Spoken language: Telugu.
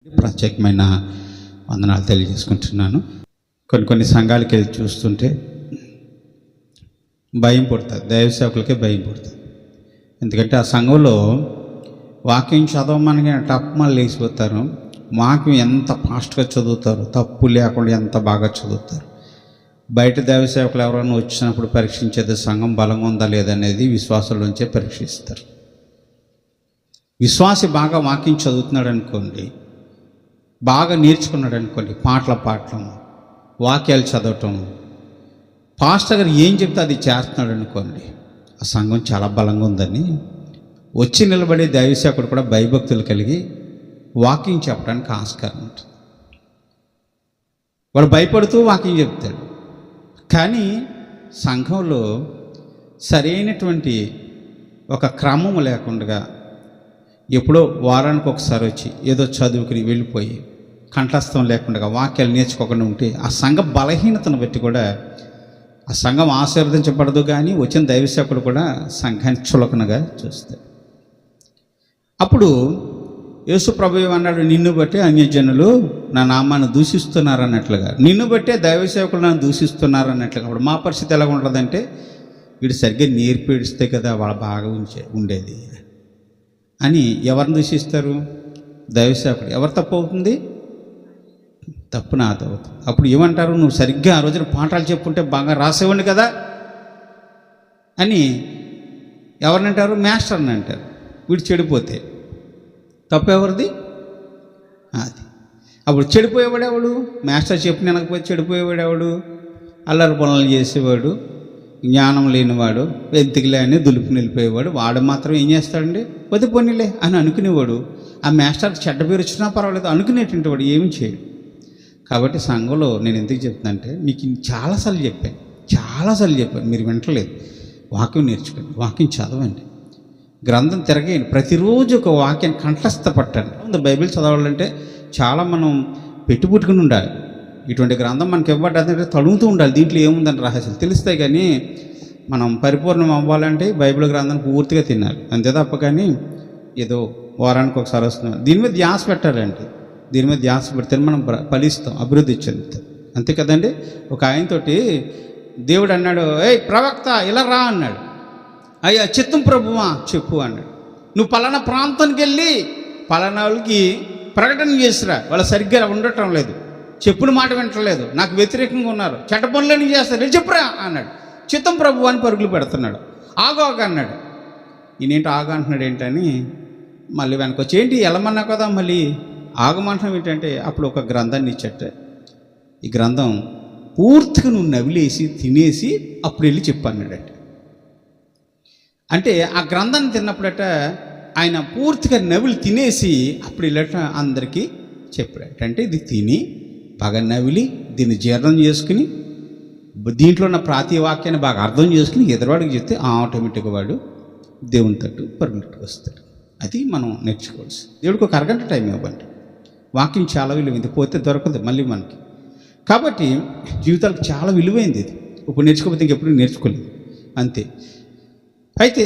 ప్రత్యేకమైన వందనాలు తెలియజేసుకుంటున్నాను. కొన్ని సంఘాలకి వెళ్ళి చూస్తుంటే భయం పుడుతుంది, దైవ సేవకులకే భయం పుడుతుంది. ఎందుకంటే ఆ సంఘంలో వాక్యం చదవమని టప్మని లేచిపోతారు. వాక్యం ఎంత ఫాస్ట్గా చదువుతారు, తప్పు లేకుండా ఎంత బాగా చదువుతారు. బయట దైవ సేవకులు ఎవరైనా వచ్చినప్పుడు పరీక్షించేది సంఘం బలంగా ఉందా లేదనేది విశ్వాసంలోంచే పరీక్షిస్తారు. విశ్వాసి బాగా వాక్యం చదువుతున్నాడు అనుకోండి, బాగా నేర్చుకున్నాడు అనుకోండి, పాటలు వాక్యాలు చదవటం, పాస్టర్ గారు ఏం చెప్తే అది చేస్తున్నాడు అనుకోండి, ఆ సంఘం చాలా బలంగా ఉందని వచ్చి నిలబడే దైవసేవకుడు కూడా భయభక్తులు కలిగి వాక్యం చెప్పడానికి ఆస్కారం ఉంటుంది. వాడు భయపడుతూ వాక్యం చెప్తాడు. కానీ సంఘంలో సరైనటువంటి ఒక క్రమం లేకుండా ఎప్పుడో వారానికి ఒకసారి వచ్చి ఏదో చదువుకుని వెళ్ళిపోయి కంఠస్థం లేకుండా వాక్యాలు నేర్చుకోకుండా ఉంటే ఆ సంఘ బలహీనతను బట్టి కూడా ఆ సంఘం ఆశీర్వదించబడదు. కానీ వచ్చిన దైవసేవకుడు కూడా సంఘాన్ని చులకనగా చూస్తాడు. అప్పుడు యేసు ప్రభువు అన్నాడు, నిన్ను బట్టే అన్యజనులు నా నామాన్ని దూషిస్తున్నారు అన్నట్లుగా, నిన్ను బట్టే దైవసేవకులు నన్ను దూషిస్తున్నారు అన్నట్లుగా. అప్పుడు మా పరిస్థితి ఎలా ఉంటుందంటే, వీడు సరిగ్గా నేర్పిస్తే కదా వాళ్ళ బాగా ఉండేది అని ఎవరిని దూషిస్తారు? దైవసేవకుడు. ఎవరు తప్పు అవుతుంది? తప్పు నాది అవుతుంది. అప్పుడు ఏమంటారు? నువ్వు సరిగ్గా ఆ రోజున పాఠాలు చెప్పుంటే బాగా రాసేవాడిని కదా అని ఎవరినంటారు? మాస్టర్ని అంటారు. వీడు చెడిపోతే తప్పు ఎవరిది? అది. అప్పుడు చెడిపోయేవాడు ఎవడు? మాస్టర్ చెప్పిన వెనకపోతే చెడిపోయేవాడు ఎవడు? అల్లరి పనులు చేసేవాడు, జ్ఞానం లేనివాడు, వెంతికిలే అని దులుపు నిలిపోయేవాడు. వాడు మాత్రం ఏం చేస్తాడండి? వద్దు పోనీలే అని అనుకునేవాడు. ఆ మాస్టర్కి చెడ్డ పేరు వచ్చినా పర్వాలేదు అనుకునేటువంటి వాడు ఏమి చేయడు. కాబట్టి సంఘంలో నేను ఎందుకు చెప్తానంటే, మీకు చాలాసార్లు చెప్పాను, మీరు వింటలేదు. వాక్యం నేర్చుకోండి, వాక్యం చదవండి, గ్రంథం తిరగేయండి, ప్రతిరోజు ఒక వాక్యాన్ని కంఠస్థ పట్టండి. బైబిల్ చదవాలంటే చాలా మనం పెట్టుబుట్టుకుని ఉండాలి. ఇటువంటి గ్రంథం మనకి ఇవ్వబడ్డంటే తడుగుతూ ఉండాలి. దీంట్లో ఏముందని రహస్యాలు తెలుస్తాయి. కానీ మనం పరిపూర్ణం అవ్వాలంటే బైబిల్ గ్రంథాన్ని పూర్తిగా తినాలి, అంతే తప్ప. కానీ ఏదో వారానికి ఒకసారి వస్తున్నాం, దీని మీద ధ్యాస పెట్టాలండి. దీని మీద ధ్యాస పెడితే మనం ఫలిస్తాం, అభివృద్ధి చెందుతాం, అంతే కదండి. ఒక ఆయనతోటి దేవుడు అన్నాడు, ఏయ్ ప్రవక్త ఇలా రా అన్నాడు. అయ్యా చిత్తం ప్రభువా చెప్పు అన్నాడు. నువ్వు పలానా ప్రాంతానికి వెళ్ళి పలానా వాళ్ళకి ప్రకటన చేసిరా, వాళ్ళు సరిగ్గా ఉండటం లేదు, చెప్పుల మాట వింటలేదు, నాకు వ్యతిరేకంగా ఉన్నారు, చెడ్డ పనులని చేస్తారు, చెప్పురా అన్నాడు. చిత్తం ప్రభు అని పరుగులు పెడుతున్నాడు. ఆగు అన్నాడు. ఈయనేంటి ఆగు అంటున్నాడు ఏంటని మళ్ళీ వెనకొచ్చి, ఏంటి వెళ్ళమన్నా కదా మళ్ళీ ఆగమంటున్నాం ఏంటంటే, అప్పుడు ఒక గ్రంథాన్ని ఇచ్చట. ఈ గ్రంథం పూర్తిగా నువ్వు నవిలేసి తినేసి అప్పుడు వెళ్ళి చెప్పు అన్నాడట. అంటే ఆ గ్రంథాన్ని తిన్నప్పుడట ఆయన పూర్తిగా నవిలి తినేసి అప్పుడు వెళ్ళట అందరికీ చెప్పాడట. అంటే ఇది తిని బాగా నవిలి దీన్ని జీర్ణం చేసుకుని దీంట్లో ఉన్న ప్రతి వాక్యాన్ని బాగా అర్థం చేసుకుని ఎదురువాడికి చెప్తే ఆటోమేటిక్గా వాడు దేవుని తట్టు పరుగులెట్టుకు వస్తాడు. అది మనం నేర్చుకోవాల్సి. దేవుడికి ఒక అరగంట టైం ఇవ్వండి. వాక్యం చాలా విలువైంది, పోతే దొరకదు మళ్ళీ మనకి. కాబట్టి జీవితాలకు చాలా విలువైంది ఇది. ఇప్పుడు నేర్చుకోకపోతే ఇంకెప్పుడు నేర్చుకోలేదు, అంతే. అయితే